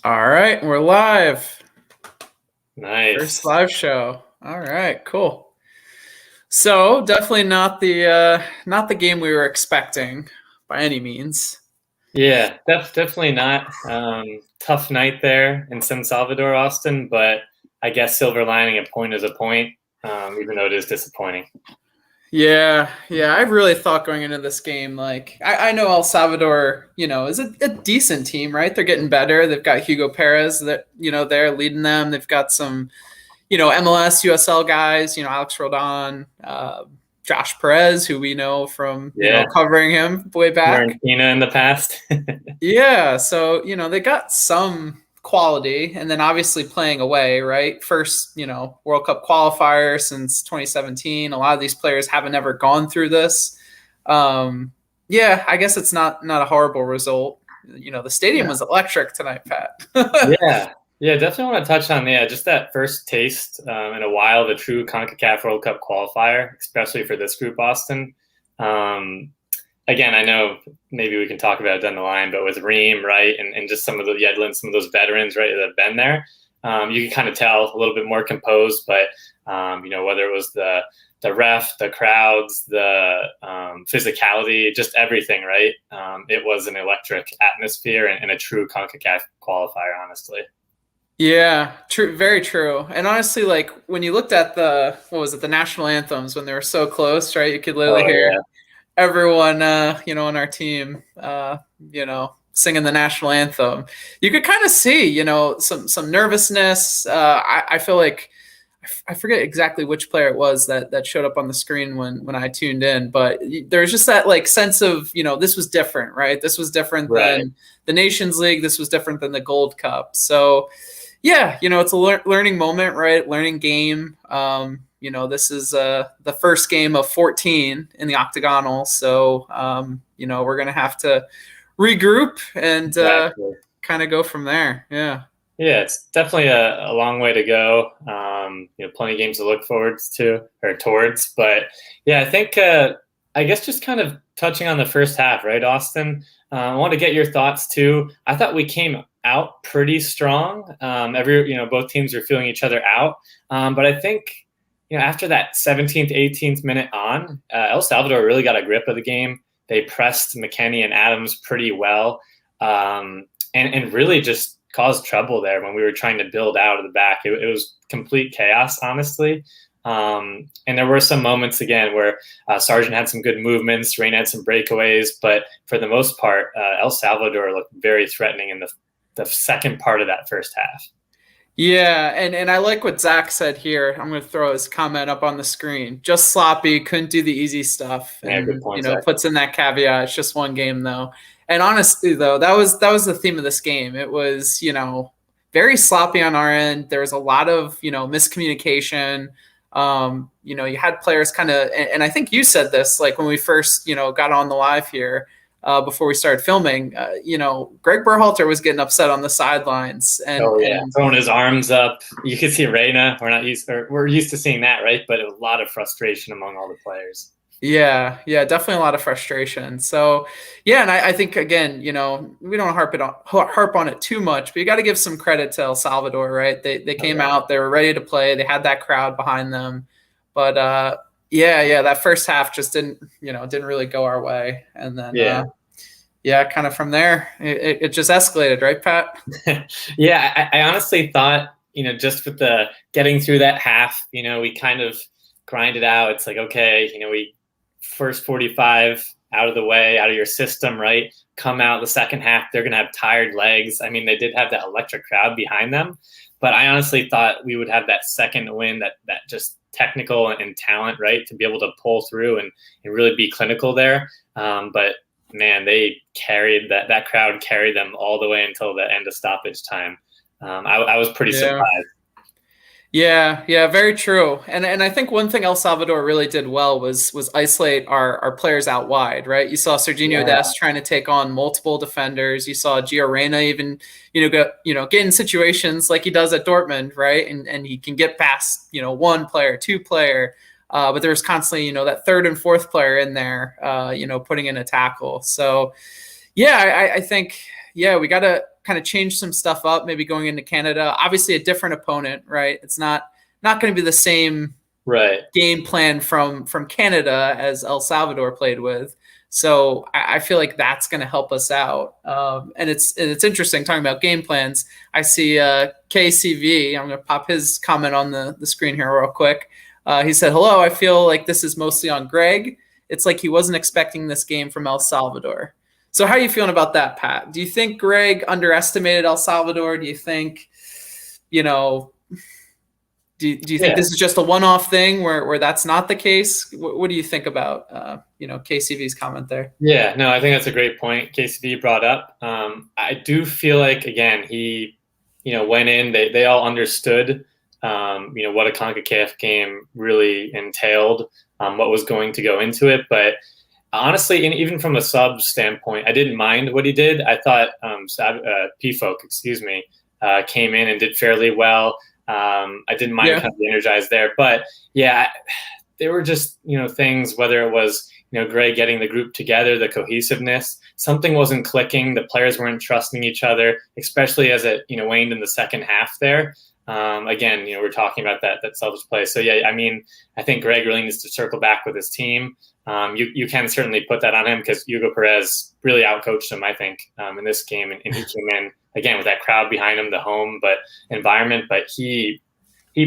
All right, we're live. First Nice. live show. All right, cool. So definitely not the game we were expecting by any means. Yeah, definitely not. Tough night there in San Salvador, Austin, but I guess silver lining, a point is a point, even though it is disappointing. Yeah, I really thought going into this game, like I know El Salvador, is a decent team, right? They're getting better. They've got Hugo Perez that they're leading them. They've got some MLS, USL guys, Alex Rodon, Josh Perez, who we know from, Yeah, covering him way back. Argentina in the past. Yeah. So, they got some quality and then obviously playing away, right? First, World Cup qualifier since 2017. A lot of these players haven't ever gone through this. Yeah, I guess it's not a horrible result. The stadium was electric tonight, Pat. Yeah, yeah, definitely want to touch on just that first taste in a while, the true CONCACAF World Cup qualifier, especially for this group, Austin. Um, Again, I know maybe we can talk about it down the line, but with Reem, right, and just some of the Yedlin, some of those veterans, right, that have been there, you can kind of tell a little bit more composed. But whether it was the ref, the crowds, the physicality, just everything, right? It was an electric atmosphere and a true CONCACAF qualifier, honestly. Yeah, true, very true. And honestly, like when you looked at the national anthems when they were so close, right? You could literally Oh hear yeah, everyone, on our team, singing the national anthem. You could kind of see, some nervousness. I feel like I forget exactly which player it was that showed up on the screen when I tuned in, but there's just that like sense of, this was different, right? This was different right. than the Nations League. This was different than the Gold Cup. So yeah, it's a learning moment, right? Learning game. This is the first game of 14 in the octagonal. So, we're going to have to regroup and Exactly. kind of go from there. Yeah. Yeah, it's definitely a long way to go. Plenty of games to look forward to or towards. But yeah, I think I guess just kind of touching on the first half, right, Austin? I want to get your thoughts too. I thought we came out pretty strong. Both teams were feeling each other out. But I think after that 17th, 18th minute on, El Salvador really got a grip of the game. They pressed McKennie and Adams pretty well, and really just caused trouble there when we were trying to build out of the back. It was complete chaos, honestly. And there were some moments again where Sargent had some good movements, Rain had some breakaways, but for the most part, El Salvador looked very threatening in the second part of that first half. Yeah, and I like what Zach said here. I'm going to throw his comment up on the screen. Just sloppy, couldn't do the easy stuff, Yeah, good and point, Zach. puts in that caveat. It's just one game though, and honestly though, that was the theme of this game. It was very sloppy on our end. There was a lot of miscommunication. You had players kind of, and I think you said this like when we first got on the live here. Before we started filming, Greg Berhalter was getting upset on the sidelines, and throwing his arms up. You could see Reyna. We're used to seeing that, right? But a lot of frustration among all the players. yeah, definitely a lot of frustration. So, yeah, and I think again, we don't harp on it too much, but you got to give some credit to El Salvador, right? They came out, they were ready to play, they had that crowd behind them, but yeah, that first half just didn't really go our way, and then kind of from there it just escalated, right, Pat? Yeah, I honestly thought just with the getting through that half, we kind of grinded out. It's like, okay, we first 45 out of the way, out of your system, right? Come out the second half, they're gonna have tired legs. I mean, they did have that electric crowd behind them, but I honestly thought we would have that second win, that just technical and talent, right, to be able to pull through and really be clinical there. But man, they carried that crowd carried them all the way until the end of stoppage time. I was pretty surprised. Yeah, very true. And I think one thing El Salvador really did well was isolate our players out wide, right? You saw Serginho Dest trying to take on multiple defenders. You saw Gio Reyna even, get in situations like he does at Dortmund, right? And he can get past, one player, two player. But there was constantly, that third and fourth player in there, putting in a tackle. So yeah, I think, we got to kind of change some stuff up, maybe going into Canada. Obviously, a different opponent, right? It's not going to be the same game plan from Canada as El Salvador played with. So I feel like that's going to help us out. And it's interesting talking about game plans. I see KCV. I'm going to pop his comment on the screen here real quick. He said, "Hello, I feel like this is mostly on Greg. It's like he wasn't expecting this game from El Salvador." So how are you feeling about that, Pat? Do you think Greg underestimated El Salvador? Do you think, do you think this is just a one-off thing where that's not the case? What do you think about, KCV's comment there? Yeah, no, I think that's a great point KCV brought up. I do feel like, again, he, went in, they all understood, what a CONCACAF game really entailed, what was going to go into it. But honestly, and even from a sub standpoint, I didn't mind what he did. I thought P-Folk, came in and did fairly well. I didn't mind kind of the energized there, but there were just, things, whether it was, Greg getting the group together, the cohesiveness, something wasn't clicking. The players weren't trusting each other, especially as it, waned in the second half there. Again, we're talking about that selfish play. So I think Greg really needs to circle back with his team. You can certainly put that on him because Hugo Perez really outcoached him, I think, in this game, and he came in again with that crowd behind him, the home environment. But he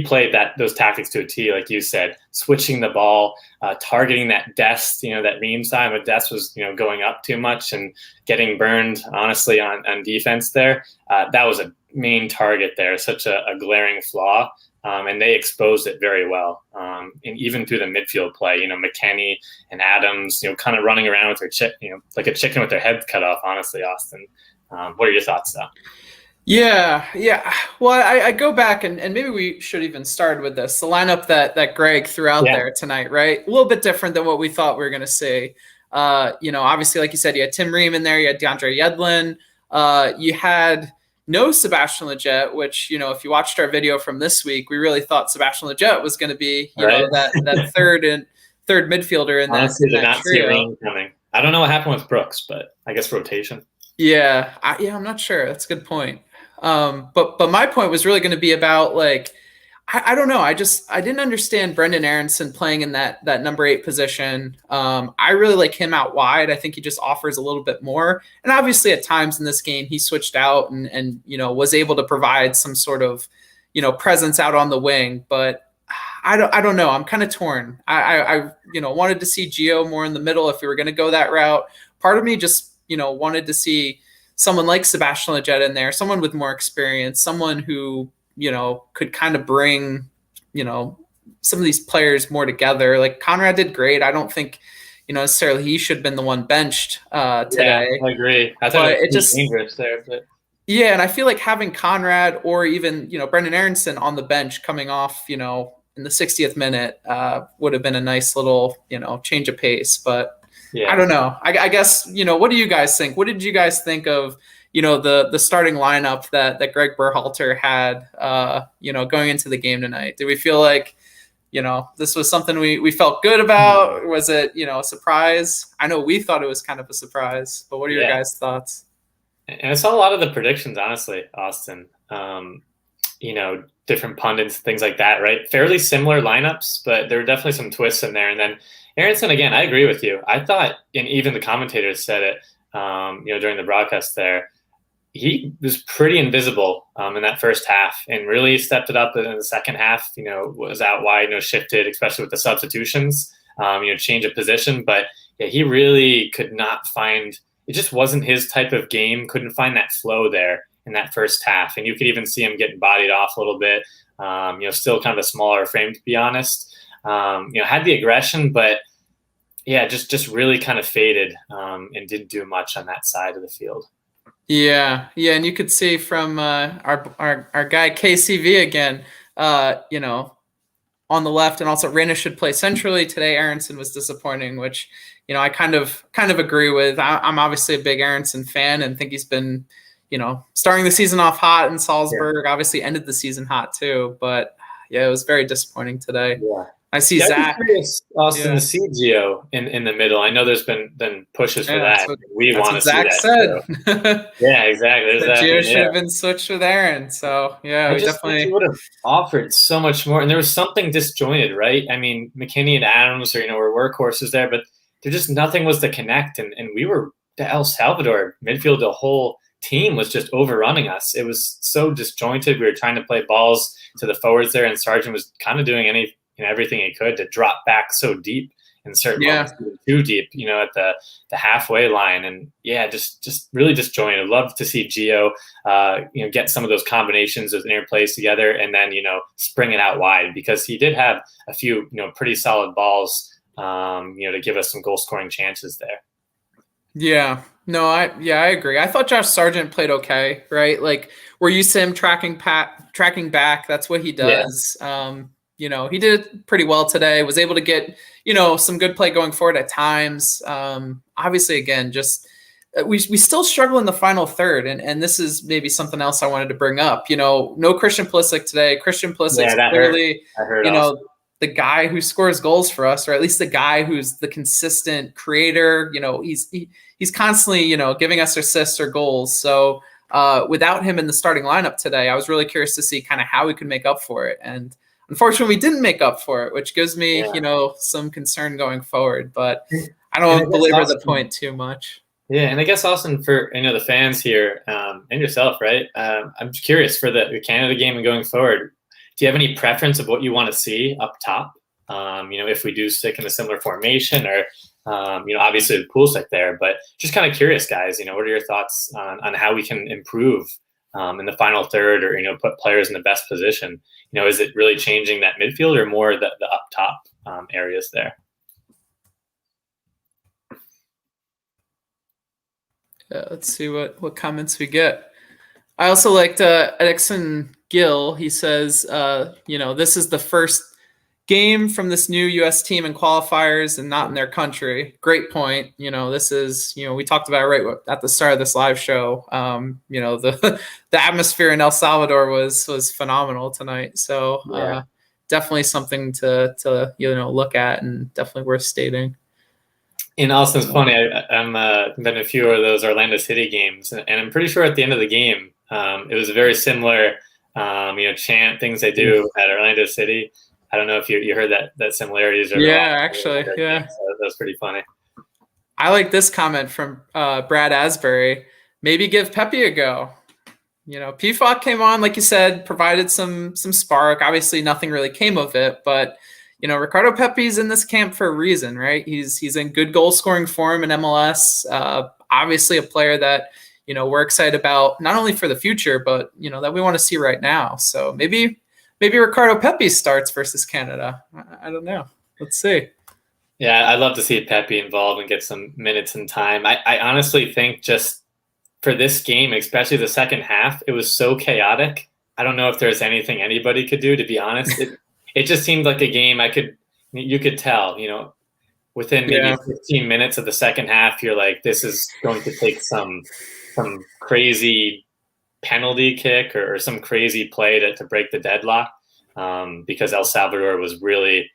played those tactics to a T, like you said, switching the ball, targeting that Dest, that Ream side, but Dest was going up too much and getting burned, honestly, on defense there. That was a main target there, such a glaring flaw. And they exposed it very well. And even through the midfield play, McKennie and Adams, kind of running around with their like a chicken with their head cut off, honestly, Austin. What are your thoughts, though? Yeah. Well, I go back and maybe we should even start with this. The lineup that Greg threw out there tonight, right? A little bit different than what we thought we were going to see. Obviously, like you said, you had Tim Ream in there, you had DeAndre Yedlin, you had no Sebastian Lletget, which, if you watched our video from this week, we really thought Sebastian Lletget was going to be, that third midfielder in Honestly, that did not see Ream coming. I don't know what happened with Brooks, but I guess rotation. Yeah, I'm not sure. That's a good point. But my point was really going to be about, like, I don't know. I didn't understand Brendan Aronson playing in that number 8 position. I really like him out wide. I think he just offers a little bit more. And obviously at times in this game, he switched out and was able to provide some sort of, presence out on the wing. But I don't know. I'm kind of torn. I wanted to see Gio more in the middle if we were going to go that route. Part of me just, wanted to see someone like Sebastian Lletget in there, someone with more experience, someone who, could kind of bring, some of these players more together. Like Conrad did great. I don't think, necessarily he should have been the one benched today. Yeah, I agree. I thought it was dangerous there. But. Yeah, and I feel like having Conrad or even, Brendan Aronson on the bench coming off, in the 60th minute would have been a nice little, change of pace. But I don't know. I guess, what do you guys think? What did you guys think of, the starting lineup that Greg Berhalter had, going into the game tonight? Did we feel like, this was something we felt good about? Or was it, a surprise? I know we thought it was kind of a surprise, but what are your guys' thoughts? And I saw a lot of the predictions, honestly, Austin. Different pundits, things like that, right? Fairly similar lineups, but there were definitely some twists in there. And then Aronson, again, I agree with you. I thought, and even the commentators said it, during the broadcast there, he was pretty invisible in that first half and really stepped it up in the second half, was out wide, shifted, especially with the substitutions, change of position. But he really could not find, it just wasn't his type of game, couldn't find that flow there in that first half. And you could even see him getting bodied off a little bit, still kind of a smaller frame, to be honest. Had the aggression, but just really kind of faded and didn't do much on that side of the field. Yeah, and you could see from our guy KCV again, on the left, and also Reyna should play centrally today. Aronson was disappointing, which I kind of agree with. I'm obviously a big Aronson fan and think he's been starting the season off hot in Salzburg. Obviously ended the season hot too, but it was very disappointing today. I see Yeah, I'd be Zach. curious, Austin, to Yeah. see Gio in the middle. I know there's been pushes for Yeah, that. We that's want what to see Zach that said. too. Yeah, exactly. There's That that. Gio And should yeah, have been switched with Aaron. So yeah, I we just think he definitely. would have offered so much more. And there was something disjointed, right? I mean, McKinney and Adams are, were workhorses there, but there just nothing was to connect. And we were the El Salvador midfield, the whole team was just overrunning us. It was so disjointed. We were trying to play balls to the forwards there, and Sargent was kind of doing everything he could to drop back so deep in certain Yeah. moments, too deep, at the halfway line. And yeah, just really disjointed. Love to see Gio, get some of those combinations of interplays together, and then spring it out wide, because he did have a few pretty solid balls, to give us some goal scoring chances there. Yeah. No, I agree. I thought Josh Sargent played okay, right? Like we're used to him tracking back. That's what he Yeah. does. He did it pretty well today. Was able to get, some good play going forward at times. Obviously again, just we still struggle in the final third, and this is maybe something else I wanted to bring up. No Christian Pulisic today. Christian Pulisic's Yeah, that hurt. clearly, That hurt you also. know, the guy who scores goals for us, or at least the guy who's the consistent creator. He's constantly, giving us assists or goals. So without him in the starting lineup today, I was really curious to see kind of how we could make up for it. And unfortunately, we didn't make up for it, which gives me, Yeah. some concern going forward. But I And I don't guess belabor the Austin, point too much. yeah, and I guess Austin, for the fans here, and yourself, right? I'm curious for the Canada game and going forward. Do you have any preference of what you want to see up top? If we do stick in a similar formation, or obviously the Pulisic there, but just kind of curious, guys. What are your thoughts on how we can improve in the final third, or put players in the best position? Is it really changing that midfield, or more the up top areas there? Let's see what comments we get. I also liked Edison Gill. He says, this is the first game from this new U.S. team in qualifiers and not in their country. Great point. This is, we talked about it right at the start of this live show. The the atmosphere in El Salvador was phenomenal tonight. So definitely something to look at, and definitely worth stating. In Austin's funny. I'm been a few of those Orlando City games, and I'm pretty sure at the end of the game, it was a very similar, chant things they do at Orlando City. I don't know if you heard that similarities. Or Actually, yeah. So that was pretty funny. I like this comment from Brad Asbury. Maybe give Pepe a go. PFOC came on, like you said, provided some spark. Obviously, nothing really came of it, but Ricardo Pepe's in this camp for a reason, right? He's in good goal scoring form in MLS. Obviously, a player that we're excited about, not only for the future, but that we want to see right now. So maybe Ricardo Pepe starts versus Canada. I don't know. Let's see. Yeah, I'd love to see Pepe involved and get some minutes and time. I honestly think just for this game, especially the second half, it was so chaotic. I don't know if there's anything anybody could do, to be honest. It just seemed like a game you could tell, within maybe 15 minutes of the second half, you're like, this is going to take some crazy penalty kick or some crazy play to break the deadlock, because El Salvador was really,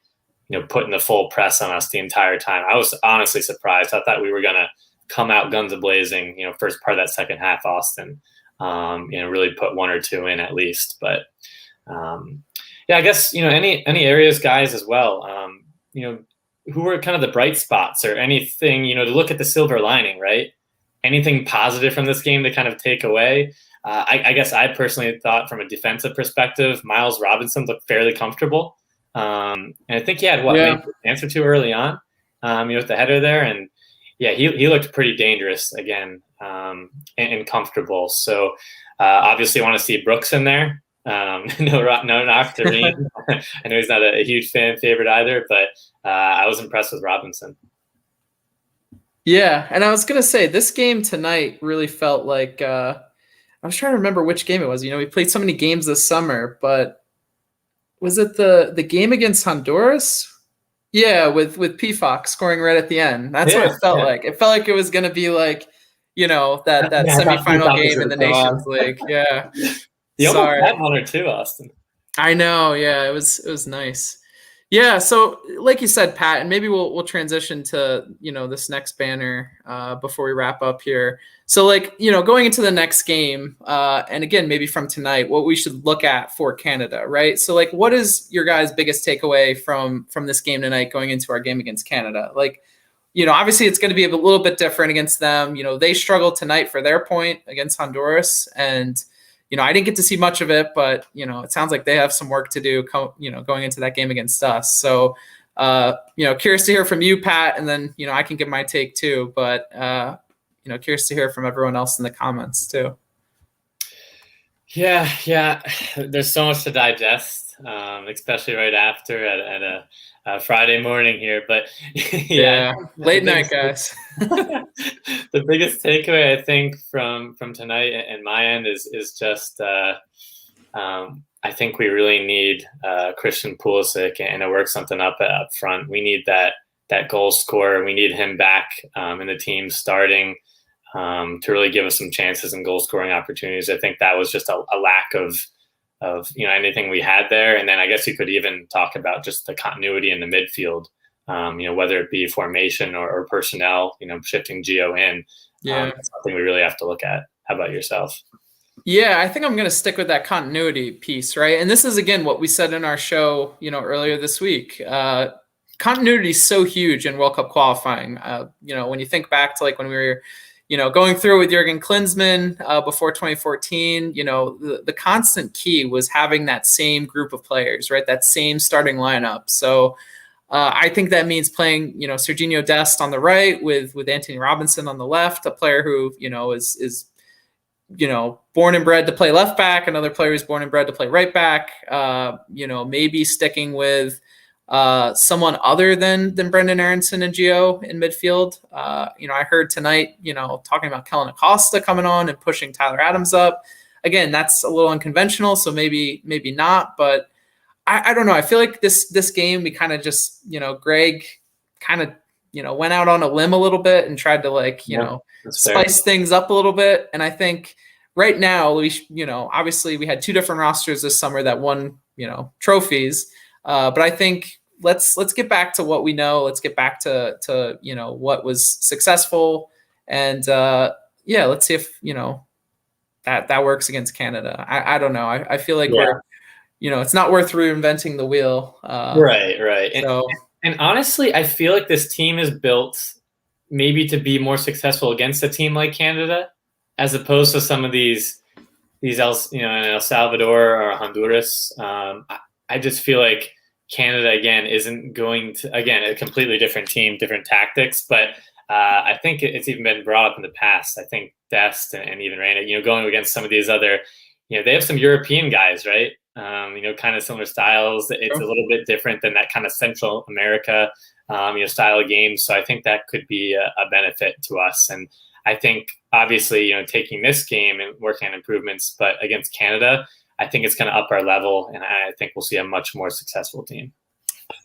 putting the full press on us the entire time. I was honestly surprised. I thought we were going to come out guns a-blazing, first part of that second half, Austin, really put one or two in at least. But yeah, I guess, any areas, guys, as well, who were kind of the bright spots, or anything, to look at the silver lining, right? Anything positive from this game to kind of take away? I guess I personally thought, from a defensive perspective, Miles Robinson looked fairly comfortable. And I think he had maybe an answer to early on, with the header there. And yeah, he looked pretty dangerous again, and comfortable. So obviously I want to see Brooks in there. No knock to Reem. I know he's not a huge fan favorite either, but I was impressed with Robinson. Yeah, and I was gonna say, this game tonight really felt like I was trying to remember which game it was. We played so many games this summer, but was it the game against Honduras? Yeah, with PFOC scoring right at the end. That's what it felt like. It felt like it was gonna be like, that semifinal game in the Nations League. Yeah. You almost had one or two, Austin. I know. Yeah, it was nice. Yeah, so like you said, Pat, and maybe we'll transition to this next banner before we wrap up here. So like going into the next game, and again maybe from tonight, what we should look at for Canada, right? So like, what is your guys' biggest takeaway from this game tonight, going into our game against Canada? Like, obviously it's going to be a little bit different against them. They struggled tonight for their point against Honduras, and I didn't get to see much of it, but it sounds like they have some work to do, going into that game against us. So, curious to hear from you, Pat, and then I can give my take too. But curious to hear from everyone else in the comments too. Yeah. There's so much to digest, especially right after at a Friday morning here. But yeah, late night, guys. The biggest takeaway I think from tonight and my end is just I think we really need Christian Pulisic and to work something up front. We need that goal scorer. We need him back in the team starting. To really give us some chances and goal scoring opportunities. I think that was just a lack of anything we had there. And then I guess you could even talk about just the continuity in the midfield, whether it be formation or personnel, shifting Gio in. That's something we really have to look at. How about yourself? Yeah, I think I'm going to stick with that continuity piece, right? And this is, again, what we said in our show, earlier this week. Continuity is so huge in World Cup qualifying. When you think back to like when we were going through with Jurgen Klinsmann before 2014, the constant key was having that same group of players, right? That same starting lineup. So I think that means playing, Serginho Dest on the right with Anthony Robinson on the left, a player who, is born and bred to play left back, another player who's born and bred to play right back, maybe sticking with someone other than Brendan Aronson and Gio in midfield. I heard tonight, talking about Kellen Acosta coming on and pushing Tyler Adams up. Again, that's a little unconventional, so maybe not. But I don't know. I feel like this game we kind of just, Greg kind of, went out on a limb a little bit and tried to spice things up a little bit. And I think right now obviously we had two different rosters this summer that won, trophies. But I think let's get back to what we know. Let's get back to what was successful, and let's see if that works against Canada. I don't know. I feel like we're it's not worth reinventing the wheel. Right. So, and honestly, I feel like this team is built maybe to be more successful against a team like Canada, as opposed to some of these El Salvador or Honduras. I just feel like Canada, again, isn't going to, again, a completely different team, different tactics. But I think it's even been brought up in the past. I think Dest and even Reina, going against some of these other, they have some European guys, right? Kind of similar styles. It's a little bit different than that kind of Central America, style of games. So I think that could be a benefit to us. And I think, obviously, taking this game and working on improvements, but against Canada, I think it's going to up our level, and I think we'll see a much more successful team.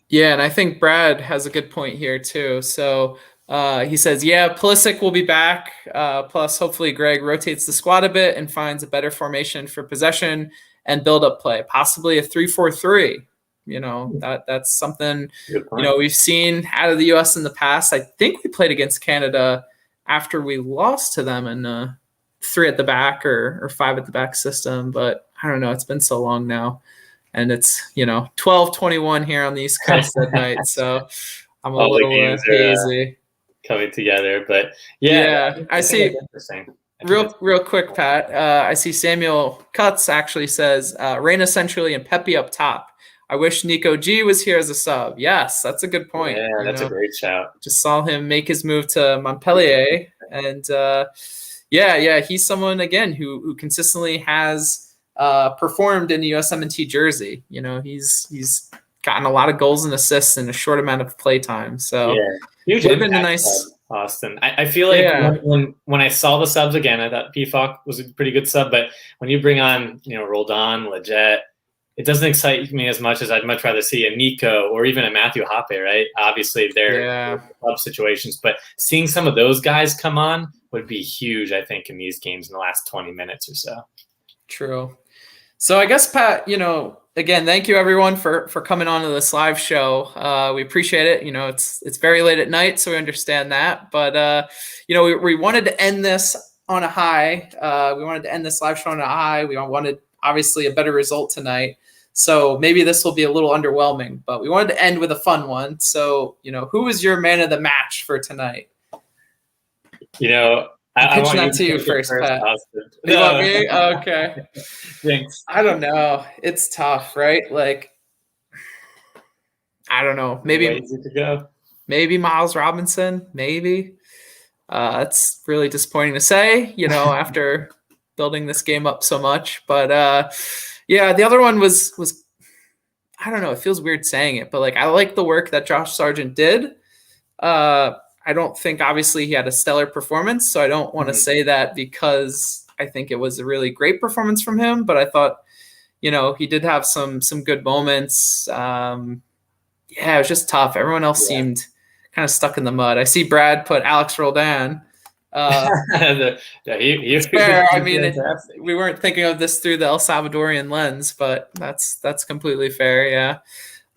Yeah, and I think Brad has a good point here too. So he says, Pulisic will be back. Plus, hopefully Greg rotates the squad a bit and finds a better formation for possession and build-up play, possibly a 3-4-3. That's something, we've seen out of the U.S. in the past. I think we played against Canada after we lost to them in 3 at the back or 5 at the back system, but I don't know. It's been so long now, and it's 12:21 here on the East Coast at night, so I'm a little hazy. Coming together, but I see. Real quick, Pat. I see Samuel Cutts actually says Reina centrally and Pepe up top. I wish Nico G was here as a sub. Yes, that's a good point. Yeah, that's a great shout. Just saw him make his move to Montpellier, and he's someone again who consistently has performed in the USMNT jersey. He's gotten a lot of goals and assists in a short amount of play time. So huge would have been a nice Austin. I feel like when I saw the subs again, I thought PFOC was a pretty good sub, but when you bring on Roldan, Leggett, it doesn't excite me as much as I'd much rather see a Nico or even a Matthew Hoppe, right? Obviously, they're club situations, but seeing some of those guys come on would be huge, I think, in these games in the last 20 minutes or so. True. So I guess, Pat, again, thank you everyone for coming on to this live show. We appreciate it. You know, it's very late at night, so we understand that. But you know, we wanted to end this on a high. We wanted to end this live show on a high. We wanted obviously a better result tonight. So maybe this will be a little underwhelming, but we wanted to end with a fun one. So, you know, who was your man of the match for tonight? You know, I want that to you first, Pat. Austin. You want me? Okay. Thanks. I don't know. It's tough, right? Like, I don't know. Maybe Miles Robinson. Maybe. That's really disappointing to say, you know, after building this game up so much. But yeah, the other one was I don't know. It feels weird saying it, but like I like the work that Josh Sargent did. I don't think obviously he had a stellar performance, so I don't want to say that because I think it was a really great performance from him. But I thought, you know, he did have some good moments. Yeah, it was just tough. Everyone else seemed kind of stuck in the mud. I see Brad put Alex Roldan. It's fair. I mean, we weren't thinking of this through the El Salvadorian lens, but that's completely fair. Yeah.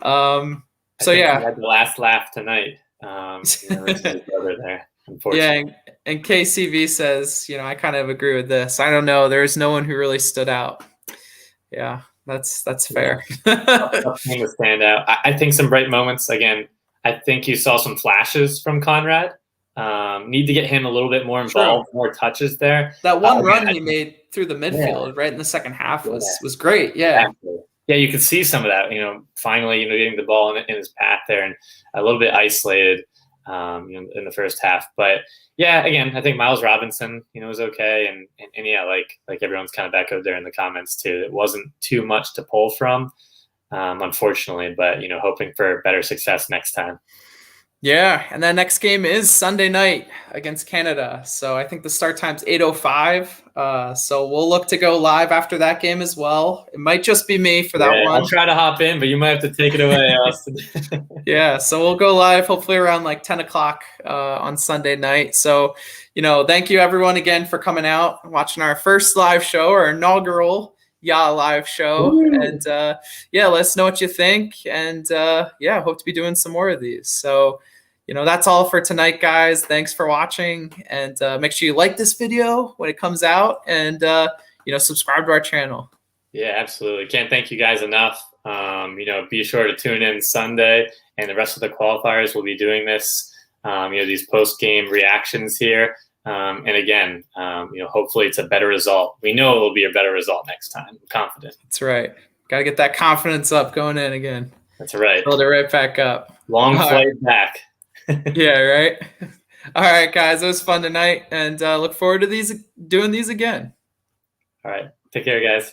So yeah, he had the last laugh tonight. You know, brother there, unfortunately. Yeah, and KCV says, you know, I kind of agree with this. I don't know. There's no one who really stood out. Yeah, that's fair. To stand out. I think some bright moments. Again, I think you saw some flashes from Conrad. Need to get him a little bit more involved, more touches there. That one run he made through the midfield right in the second half was great. Yeah. Exactly. Yeah, you could see some of that, you know, finally, you know, getting the ball in his path there and a little bit isolated you know, in the first half. But yeah, again, I think Miles Robinson, you know, was okay. And yeah, like everyone's kind of echoed there in the comments too. It wasn't too much to pull from, unfortunately, but, you know, hoping for better success next time. Yeah, and that next game is Sunday night against Canada. So I think the start time's 8:05. So we'll look to go live after that game as well. It might just be me for that one. I'll try to hop in, but you might have to take it away, Austin. Yeah, so we'll go live hopefully around like 10 o'clock on Sunday night. So, you know, thank you everyone again for coming out and watching our first live show, our inaugural YAA live show. Ooh. And yeah, let us know what you think. And yeah, hope to be doing some more of these. So, you know, that's all for tonight, guys. Thanks for watching, and make sure you like this video when it comes out, and you know, subscribe to our channel. Yeah, absolutely. Can't thank you guys enough. You know, be sure to tune in Sunday, and the rest of the qualifiers will be doing this. You know, these post-game reactions here, and again, you know, hopefully it's a better result. We know it will be a better result next time. I'm confident. That's right. Got to get that confidence up going in again. That's right. Build it right back up. Long flight back. Yeah, right. All right, guys, it was fun tonight, and look forward to doing these again. All right, take care, guys.